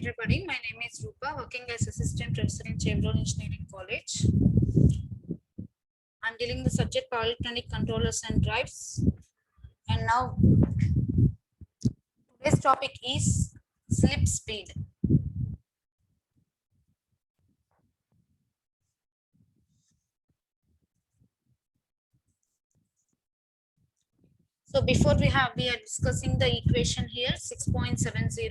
everybody. My name is Rupa, working as assistant professor in Chevron Engineering College. I'm dealing the subject power electronic controllers and drives. And now today's topic is slip speed. So before we are discussing the equation here 6.70.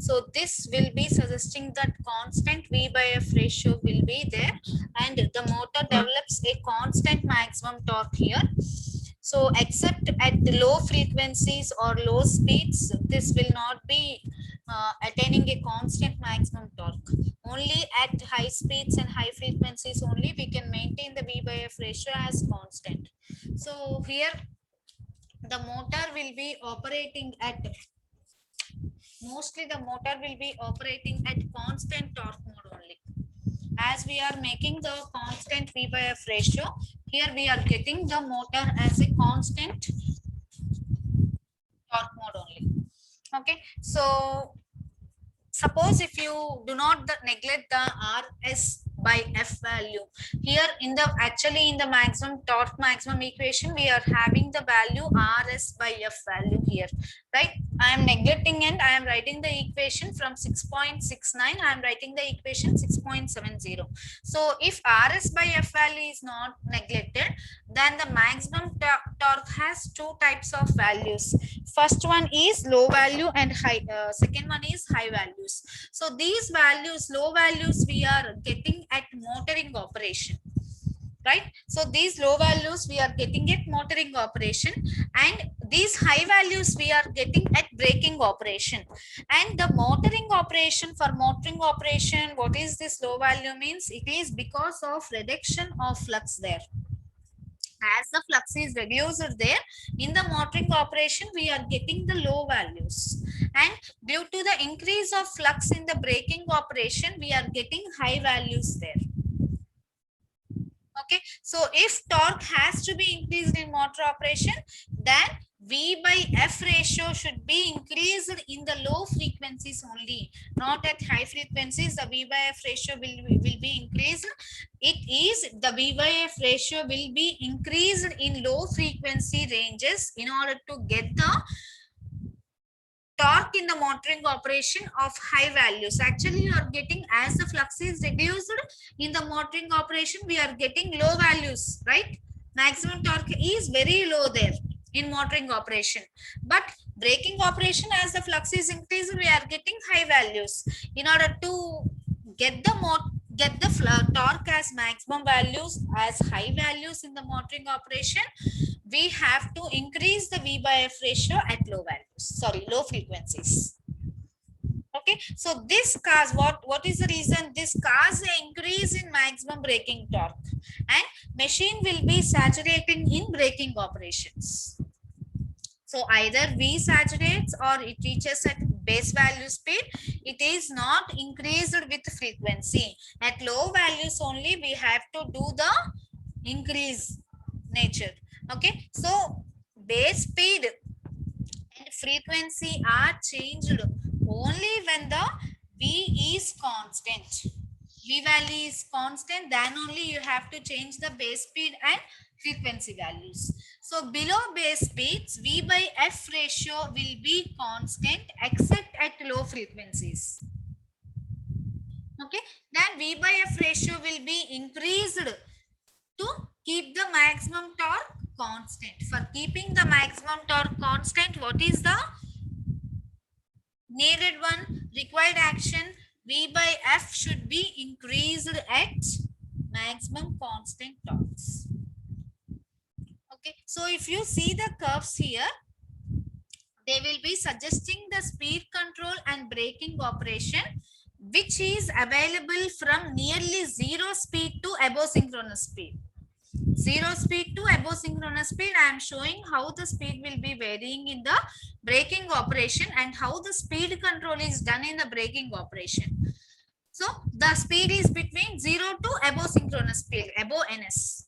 So this will be suggesting that constant V by F ratio will be there and the motor develops a constant maximum torque here. So except at the low frequencies or low speeds, this will not be attaining a constant maximum torque. Only at high speeds and high frequencies only we can maintain the V by F ratio as constant. So here the motor will be operating at constant torque mode only. As we are making the constant V by F ratio, here we are getting the motor as a constant torque mode only. Okay, so suppose if you do not neglect the RS by F value, here in the maximum torque maximum equation, we are having the value RS by F value here, right? I am neglecting and I am writing the equation from 6.69. I am writing the equation 6.70. So if RS by F value is not neglected, then the maximum torque has two types of values. First one is low value and high. Second one is high values. So these values, low values, we are getting at motoring operation, right? So these low values we are getting at motoring operation, and these high values we are getting at braking operation. And the motoring operation, for motoring operation, what is this low value means? It is because of reduction of flux there. As the flux is reduced there, in the motoring operation we are getting the low values, and due to the increase of flux in the braking operation we are getting high values there. Okay, so if torque has to be increased in motor operation, then V by F ratio should be increased in the low frequencies only, not at high frequencies. The V by F ratio will be increased. It is the V by F ratio will be increased in low frequency ranges in order to get the torque in the motoring operation of high values. Actually, you are getting, as the flux is reduced in the motoring operation, we are getting low values, right? Maximum torque is very low there in motoring operation, but braking operation, as the flux is increased, we are getting high values. In order to get the torque as maximum values, as high values in the motoring operation, we have to increase the V by F ratio at low frequencies. Okay, so this cause what is the reason? This cause an increase in maximum braking torque, and machine will be saturating in braking operations. So either V saturates or it reaches at base value speed. It is not increased with frequency. At low values only we have to do the increase nature. Okay, so base speed and frequency are changed only when the V is constant. V value is constant, then only you have to change the base speed and frequency values. So below base speeds, V by F ratio will be constant except at low frequencies. Okay, then V by F ratio will be increased to keep the maximum torque constant. For keeping the maximum torque constant, what is the needed one? Required action, V by F should be increased at maximum constant torques. Okay, so if you see the curves here, they will be suggesting the speed control and braking operation which is available from nearly zero speed to above synchronous speed. Zero speed to above synchronous speed, I am showing how the speed will be varying in the braking operation and how the speed control is done in the braking operation. So the speed is between 0 to above synchronous speed, above NS.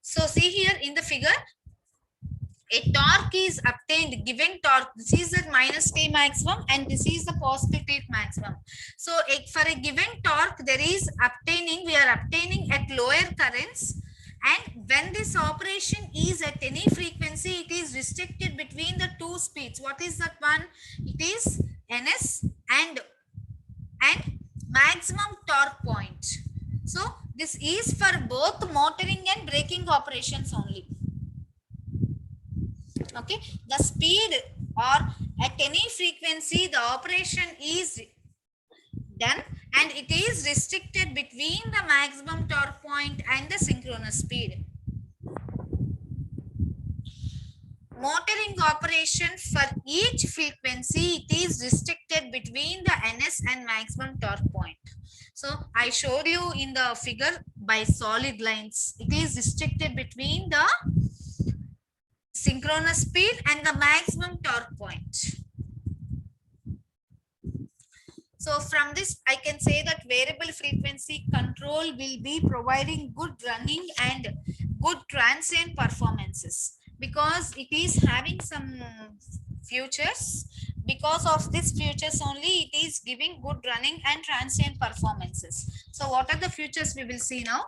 So see here in the figure, a torque is obtained, given torque, this is the minus T maximum and this is the positive T maximum. So for a given torque, there is obtaining, we are obtaining at lower currents, and when this operation is at any frequency, it is restricted between the two speeds. What is that one? It is NS and maximum torque point. So this is for both motoring and braking operations only. Okay, the speed or at any frequency the operation is done and it is restricted between the maximum torque point and the synchronous speed. Motoring operation, for each frequency it is restricted between the NS and maximum torque point. So I showed you in the figure by solid lines. It is restricted between the synchronous speed and the maximum torque point. So from this, I can say that variable frequency control will be providing good running and good transient performances, because it is having some features. Because of these features only, it is giving good running and transient performances. So what are the features we will see now?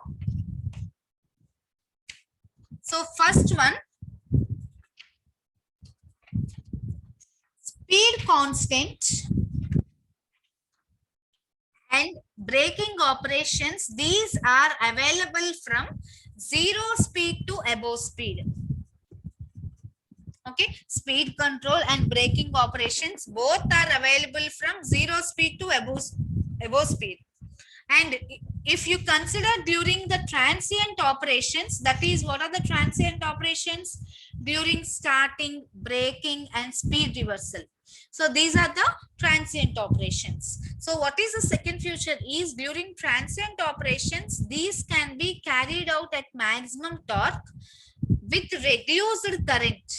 So first one, speed constant and braking operations, these are available from 0 speed to above speed. Okay, speed control and braking operations both are available from 0 speed to above speed. And if you consider during the transient operations, that is, what are the transient operations? During starting, braking and speed reversal. So these are the transient operations. So what is the second feature is, during transient operations, these can be carried out at maximum torque with reduced current.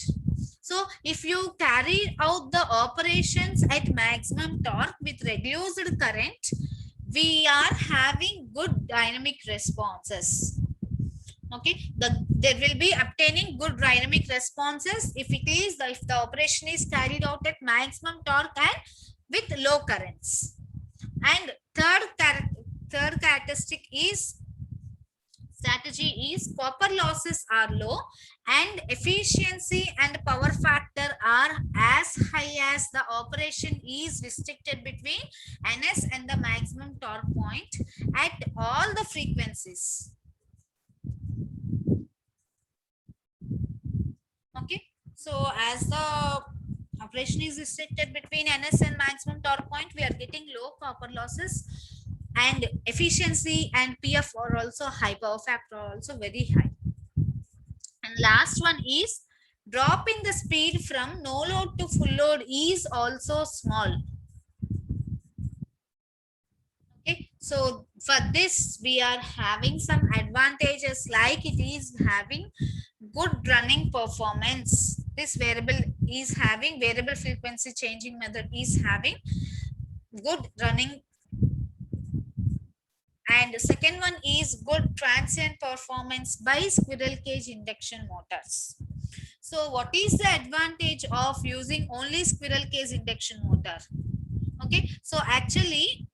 So if you carry out the operations at maximum torque with reduced current, we are having good dynamic responses. Okay, there will be obtaining good dynamic responses if the operation is carried out at maximum torque and with low currents. And third characteristic is, strategy is, copper losses are low and efficiency and power factor are as high as the operation is restricted between NS and the maximum torque point at all the frequencies. Okay, so as the operation is restricted between NS and maximum torque point, we are getting low copper losses, and efficiency and PF are also high, power factor are also very high. And last one is, drop in the speed from no load to full load is also small. Okay, so for this we are having some advantages, like it is having good running performance. This variable is having, variable frequency changing method is having good running. And the second one is good transient performance by squirrel cage induction motors. So what is the advantage of using only squirrel cage induction motor? Okay, so actually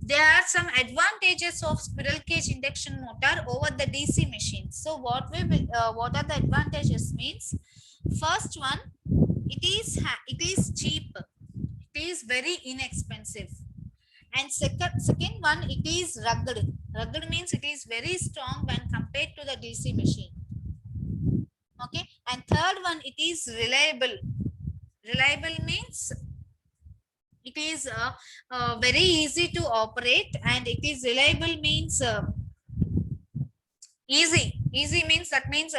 there are some advantages of squirrel cage induction motor over the DC machine. So what are the advantages means, first one, it is cheap, it is very inexpensive. And second one, it is rugged. Rugged means it is very strong when compared to the DC machine. Okay, and third one, it is reliable. Reliable means it is very easy to operate, and it is reliable means easy. Easy means, that means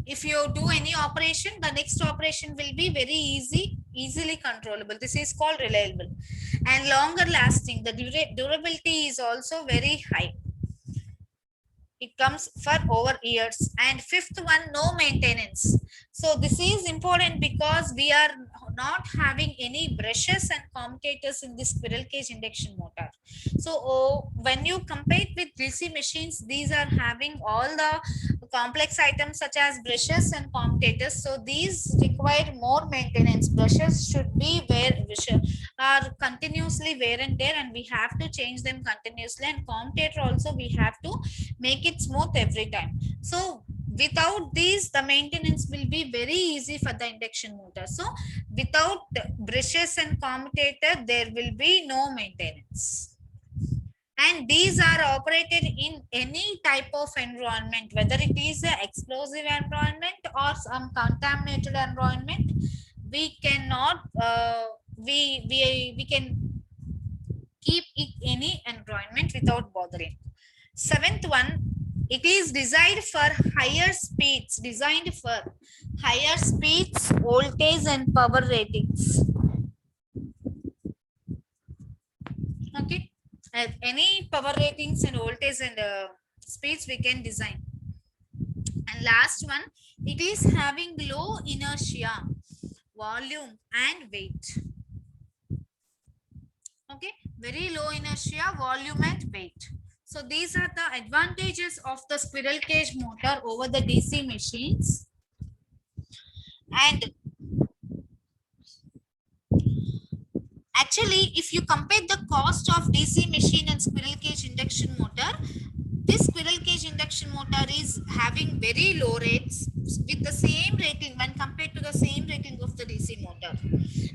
if you do any operation, the next operation will be very easily controllable. This is called reliable. And longer lasting, the durability is also very high. It comes for over years. And fifth one, no maintenance. So this is important because we are not having any brushes and commutators in this squirrel cage induction motor. So when you compare with DC machines, these are having all the complex items such as brushes and commutators. So these require more maintenance. Brushes should be are continuously wear and tear, and we have to change them continuously. And commutator also we have to make it smooth every time. So without these, the maintenance will be very easy for the induction motor. So without brushes and commutator, there will be no maintenance. And these are operated in any type of environment, whether it is an explosive environment or some contaminated environment. We cannot we can keep it any environment without bothering. Seventh one, it is designed for higher speeds, voltage and power ratings. Okay, at any power ratings and voltage and speeds we can design. And last one, it is having low inertia, volume and weight. Okay, very low inertia, volume and weight. So these are the advantages of the squirrel cage motor over the DC machines. And actually, if you compare the cost of DC machine and squirrel cage induction motor, this squirrel cage induction motor is having very low rates with the same rating when compared to the same rating of the DC motor.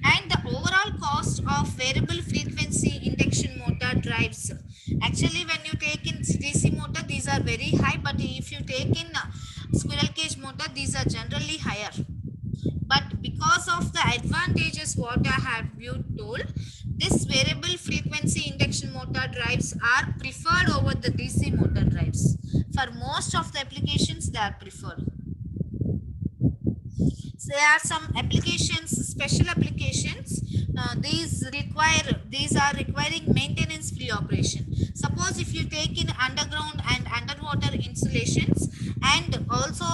And the overall cost of variable frequency induction motor drives, actually when you take in DC motor, these are very high, but if you take in squirrel cage motor, these are generally higher. But because of the advantages what I have you told, this variable frequency induction motor drives are preferred over the DC motor drives. For most of the applications, they are preferred. So there are some applications, special applications. These are requiring maintenance free operation. Suppose if you take in underground and underwater installations, and also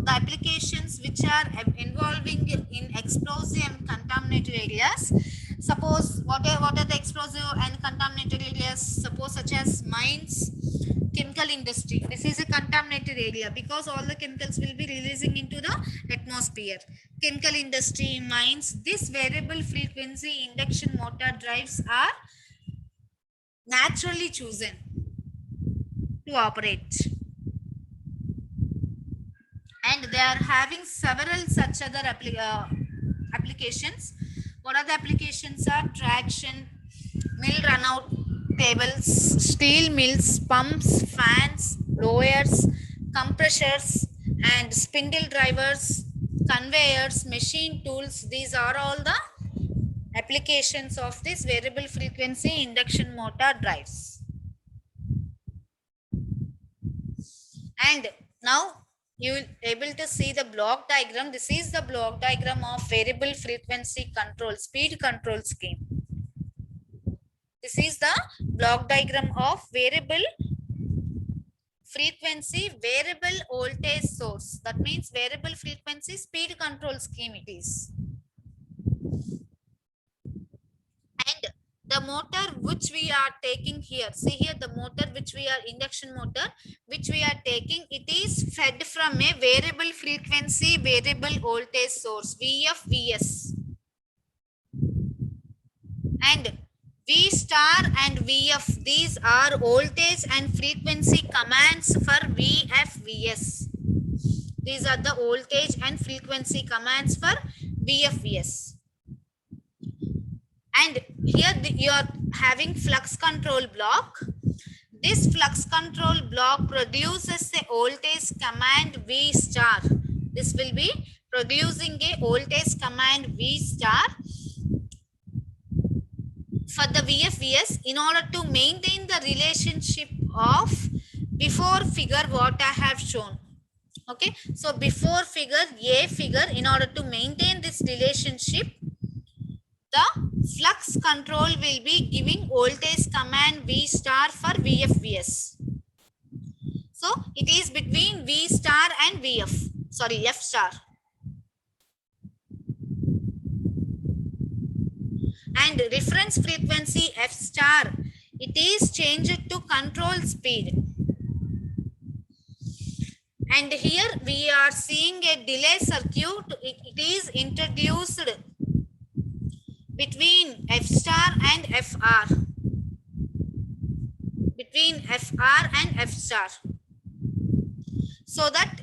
the applications which are involving in explosive and contaminated areas. Suppose what are the explosive and contaminated areas? Suppose such as mines, chemical industry. This is a contaminated area because all the chemicals will be releasing into the atmosphere. Chemical industry, mines, this variable frequency induction motor drives are naturally chosen to operate. And they are having several such other applications. What are the applications? Are traction, mill runout tables, steel mills, pumps, fans, blowers, compressors, and spindle drivers, conveyors, machine tools. These are all the applications of this variable frequency induction motor drives. And now you will able to see the block diagram. This is the block diagram of variable frequency control, speed control scheme. This is the block diagram of variable frequency, variable voltage source. That means variable frequency speed control scheme it is. And the motor which we are taking here, see here the motor which we are, induction motor which we are taking, it is fed from a variable frequency, variable voltage source, VFVS. And V star and VF, these are voltage and frequency commands for VFVS. These are the voltage and frequency commands for VFVS. And here you are having flux control block. This flux control block produces a voltage command V star. This will be producing a voltage command V star for the VFVS in order to maintain the relationship of before figure what I have shown. Okay, so before figure, A figure, in order to maintain this relationship, the flux control will be giving voltage command V star for VFVS. So it is between V star and VF, sorry, F star. And reference frequency F star It is changed to control speed. And here we are seeing a delay circuit. It is introduced between F star and FR. Between FR and F star. So that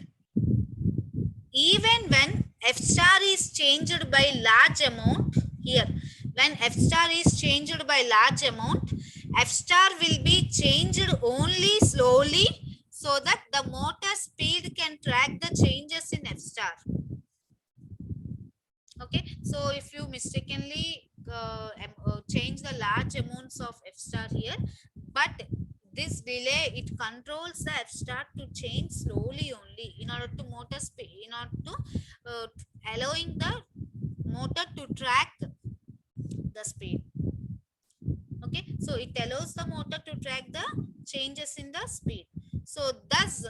even when F star is changed by large amount, here, when F star is changed by large amount, F star will be changed only slowly so that the motor speed can track the changes in F star. Okay, so if you mistakenly change the large amounts of F star here, but this delay, it controls the F star to change slowly only in order to motor speed, in order to allowing the motor to track the speed. Okay, so it allows the motor to track the changes in the speed. So thus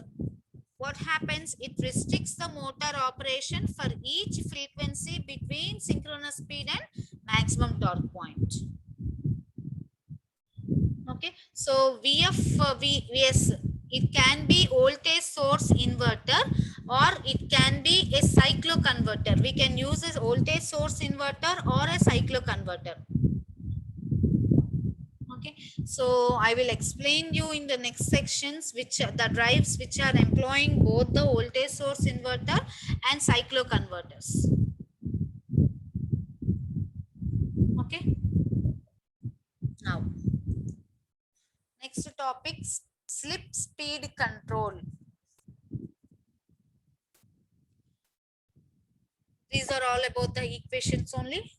what happens, it restricts the motor operation for each frequency between synchronous speed and maximum torque point. Okay, so VS, it can be voltage source inverter or it can be a cycloconverter. We can use a voltage source inverter or a cycloconverter. Okay, so I will explain you in the next sections which the drives which are employing both the voltage source inverter and cycloconverters. Okay, now next topic, slip speed control. These are all about the equations only.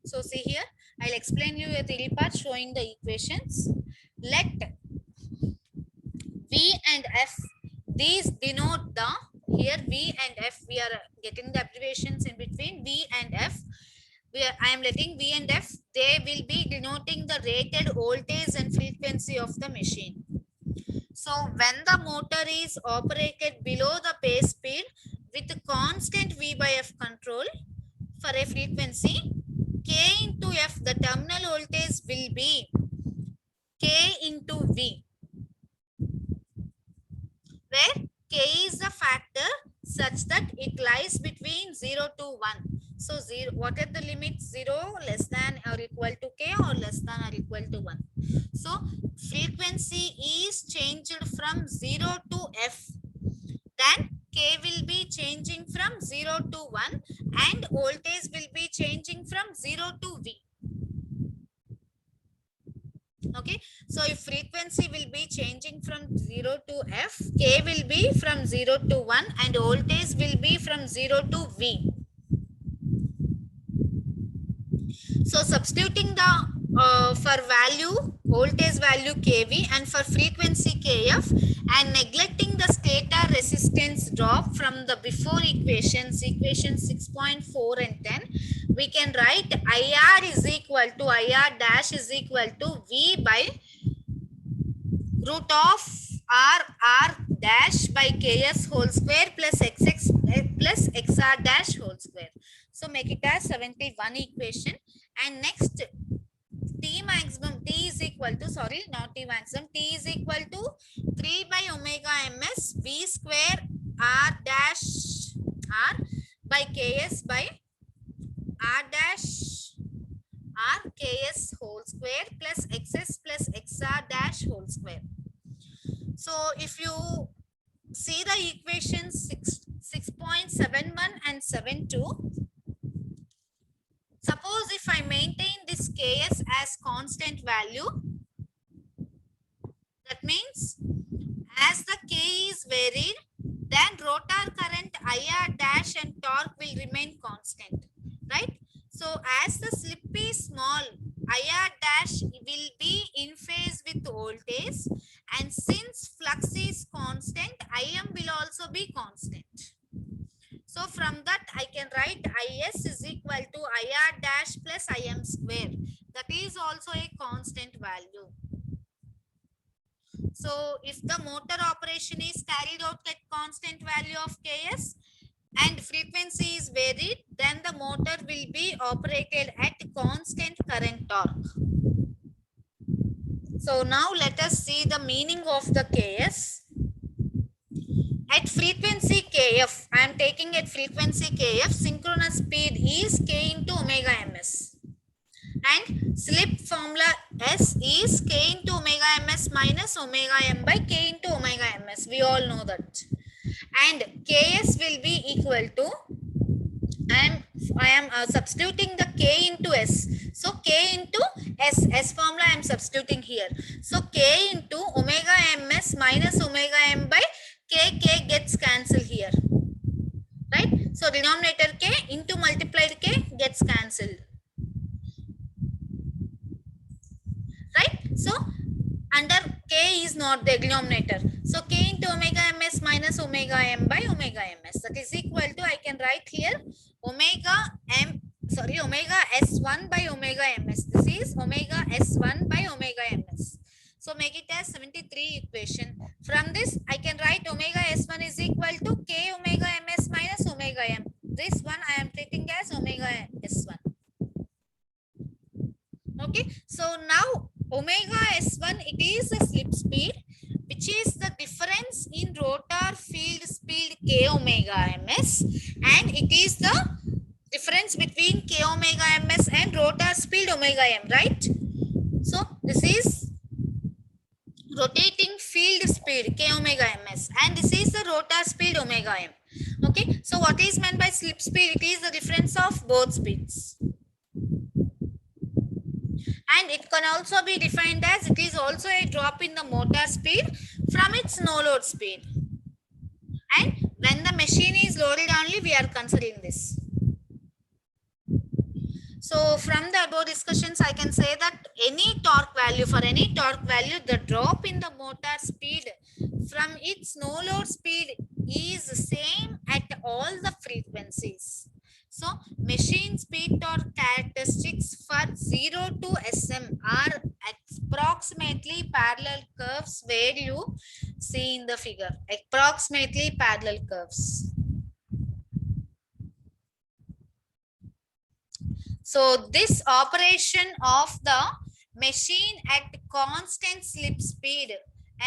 So see here, I'll explain you a theory part showing the equations. Let V and F, these denote the, here V and F, we are getting the abbreviations in between V and F. I am letting V and F, they will be denoting the rated voltage and frequency of the machine. So when the motor is operated below the base speed with constant V by F control for a frequency, K into F, the terminal voltage will be K into V, where K is a factor such that it lies between 0 to 1. So 0, what are the limits? 0 less than or equal to K or less than or equal to 1. So frequency is changed from 0 to F. Then K will be changing from 0 to 1 and voltage will be changing from 0 to V. Okay, so if frequency will be changing from 0 to F, K will be from 0 to 1 and voltage will be from 0 to V. So substituting the for value, voltage value kV and for frequency kf and neglecting the stator resistance drop from the before equations, equation 6.4 and 10, we can write IR is equal to IR dash is equal to V by root of R dash by KS whole square plus XX plus XR dash whole square. So make it as 71 equation. And next, T maximum, T is equal to, sorry, not T maximum, T is equal to 3 by omega ms V square R dash R by KS by R dash R KS whole square plus XS plus XR dash whole square. So if you see the equations 6.71 and 72, suppose if I maintain this Ks as constant value, that means as the K is varied, then rotor current IR dash and torque will remain constant, right? So as the slip is small, IR dash will be in phase with voltage, and since flux is constant, IM will also be constant. So from that I can write IS is equal to IR dash plus IM square. That is also a constant value. So if the motor operation is carried out at constant value of Ks and frequency is varied, then the motor will be operated at constant current torque. So now let us see the meaning of the Ks. At frequency Kf, I am taking at frequency Kf, synchronous speed is K into omega ms. And slip formula S is K into omega ms minus omega m by K into omega ms. We all know that. And Ks will be equal to, I am substituting the K into S. So K into S formula I am substituting here. So K into omega ms minus omega m by K gets cancelled here. Right? So denominator K into multiplied K gets cancelled. Right? So under K is not the denominator. So K into omega ms minus omega m by omega ms. That is equal to, I can write here, omega s1 by omega ms. This is omega s1 by omega ms. So make it as 73 equation. From this, I can write omega s1 is equal to K omega ms minus omega m. This one I am treating as omega s1. Okay. So now omega s1, it is the slip speed, which is the difference in rotor field speed K omega ms, and it is the difference between K omega ms and rotor speed omega m, right? So this is rotating field speed K omega ms, and this is the rotor speed omega m. Okay, so what is meant by slip speed? It is the difference of both speeds. And it can also be defined as, it is also a drop in the motor speed from its no load speed. And when the machine is loaded only, we are considering this. So from the above discussions, I can say that any torque value, for any torque value, the drop in the motor speed from its no load speed is same at all the frequencies. So machine speed torque characteristics for 0 to Sm are approximately parallel curves where you see in the figure. Approximately parallel curves. So this operation of the machine at constant slip speed,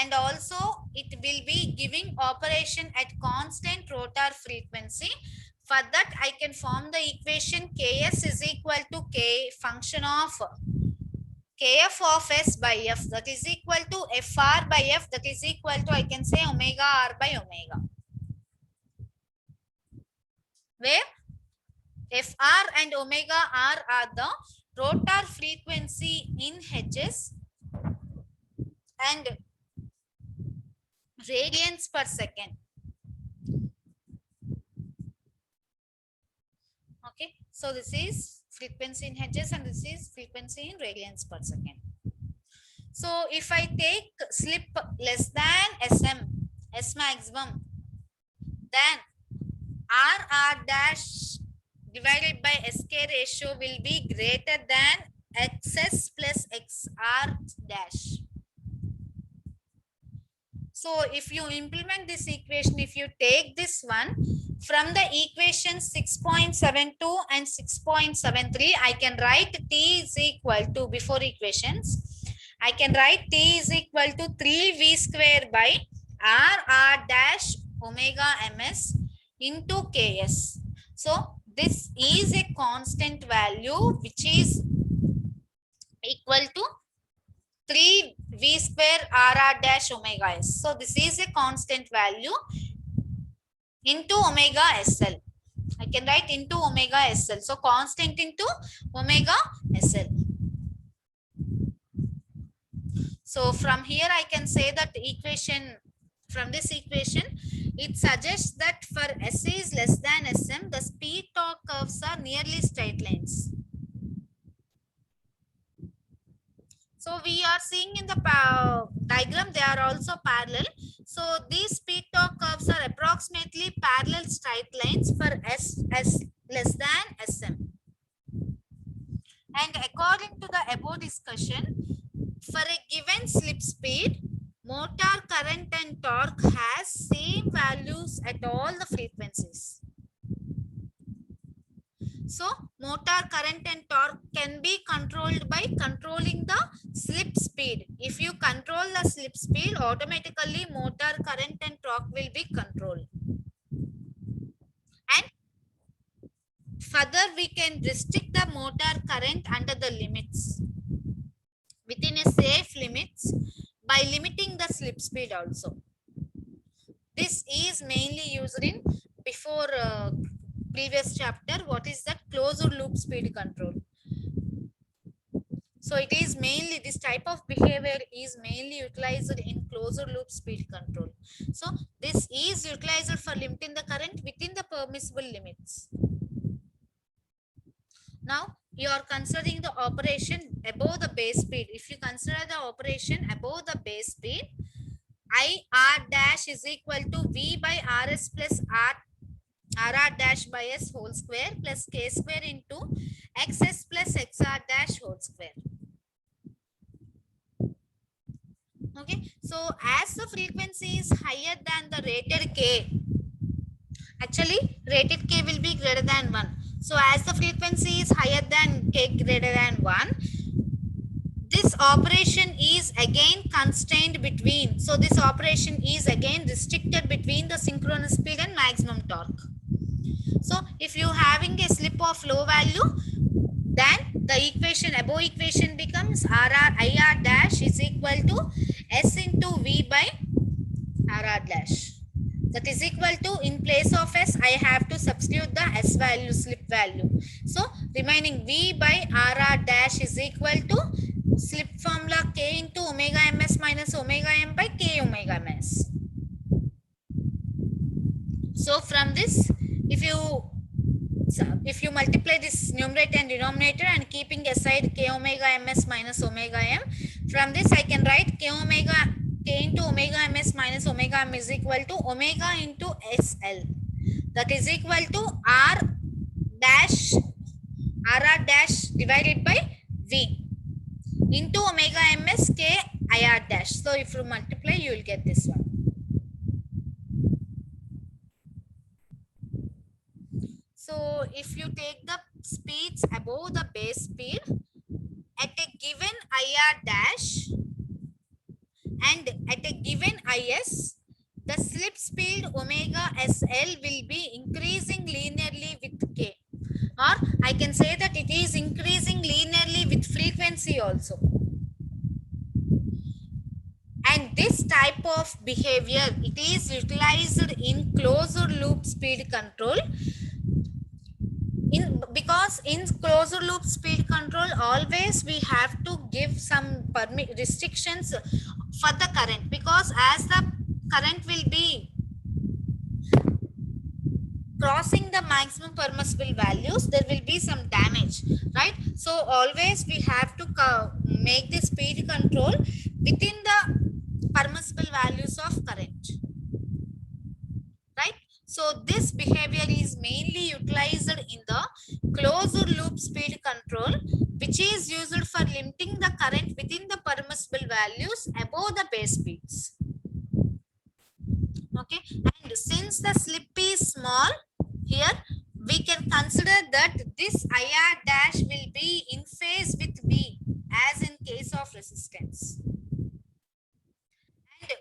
and also it will be giving operation at constant rotor frequency. For that, I can form the equation Ks is equal to K function of Kf of S by F, that is equal to Fr by F, that is equal to, I can say, omega R by omega, where Fr and omega R are the rotor frequency in Hz and radians per second. Okay, so this is frequency in Hz and this is frequency in radians per second. So if I take slip less than Sm, S maximum, then R dash divided by Sk ratio will be greater than Xs plus Xr dash. So if you implement this equation, if you take this one from the equation 6.72 and 6.73, I can write T is equal to, before equations, I can write T is equal to 3V square by R dash omega ms into Ks. So this is a constant value which is equal to 3V square R dash omega s. So this is a constant value into omega SL. I can write into omega SL. So constant into omega SL. So from here I can say that equation, from this equation, it suggests that for S is less than Sm, the speed torque curves are nearly straight lines. So we are seeing in the diagram, they are also parallel. So these speed torque curves are approximately parallel straight lines for S less than Sm. And according to the above discussion, for a given slip speed, motor current and torque has same values at all the frequencies. So motor current and torque can be controlled by controlling the slip speed. If you control the slip speed, automatically motor current and torque will be controlled. And further, we can restrict the motor current under the limits, within a safe limits, by limiting the slip speed also. This is mainly used in before previous chapter. What is that? Closed loop speed control. So it is mainly, this type of behavior is mainly utilized in closed loop speed control. So this is utilized for limiting the current within the permissible limits. Now you are considering the operation above the base speed. If you consider the operation above the base speed, IR dash is equal to V by RS plus RR dash by S whole square plus K square into XS plus XR dash whole square. Okay, so as the frequency is higher than the rated K, actually rated K will be greater than 1. So as the frequency is higher than K greater than 1, this operation is again constrained between, so this operation is again restricted between the synchronous speed and maximum torque. So if you having a slip of low value, then the equation, above equation becomes IR dash is equal to S into V by RR dash. That is equal to, in place of S, I have to substitute the S value, slip value. So remaining V by RR dash is equal to slip formula K into omega ms minus omega m by K omega ms. So from this, if you multiply this numerator and denominator and keeping aside K omega ms minus omega m, from this I can write K into omega ms minus omega m is equal to omega into SL. That is equal to RR dash divided by V into omega ms K IR dash. So if you multiply, you will get this one. So if you take the speeds above the base speed at a given IR dash and at a given IS, the slip speed omega SL will be increasing linearly with K, or I can say that it is increasing linearly with frequency also. And this type of behavior, it is utilized in closed loop speed control. Because in closed loop speed control, always we have to give some restrictions for the current, because as the current will be crossing the maximum permissible values, there will be some damage, right? So always we have to make the speed control within the permissible values of current, right? So this behavior is mainly utilized in the closed loop speed control, which is used for limiting the current within the permissible values above the base speeds. Okay, and since the slip is small, here we can consider that this IR dash will be in phase with V, as in case of resistance. And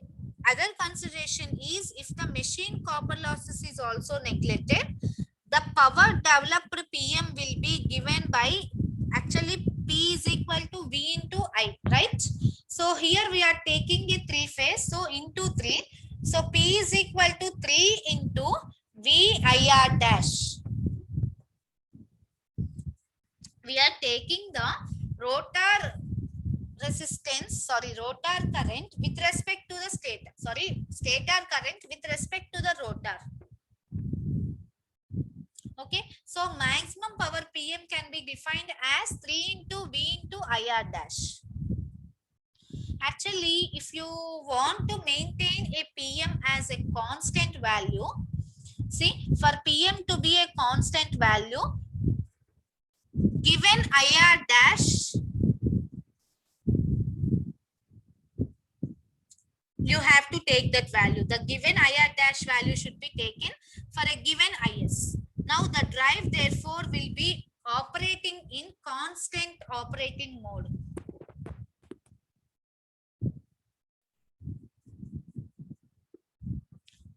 other consideration is, if the machine copper losses is also neglected, the power developed PM will be given by, actually P is equal to V into I, right? So here we are taking a 3 phase, so into 3. So P is equal to 3 into V IR dash. We are taking the rotor resistance, rotor current with respect to the stator, stator current with respect to the rotor. Okay, so maximum power PM can be defined as 3 into V into IR dash. Actually, if you want to maintain a PM as a constant value, see, for PM to be a constant value, given IR dash, you have to take that value. The given IR dash value should be taken for a given IS. Now the drive therefore will be operating in constant operating mode.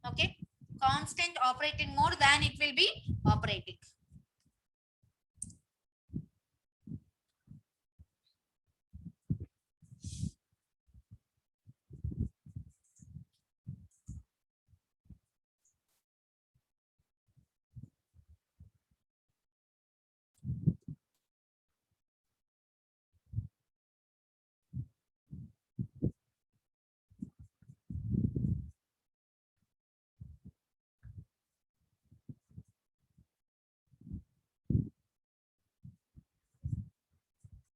Okay, constant operating mode, then it will be operating.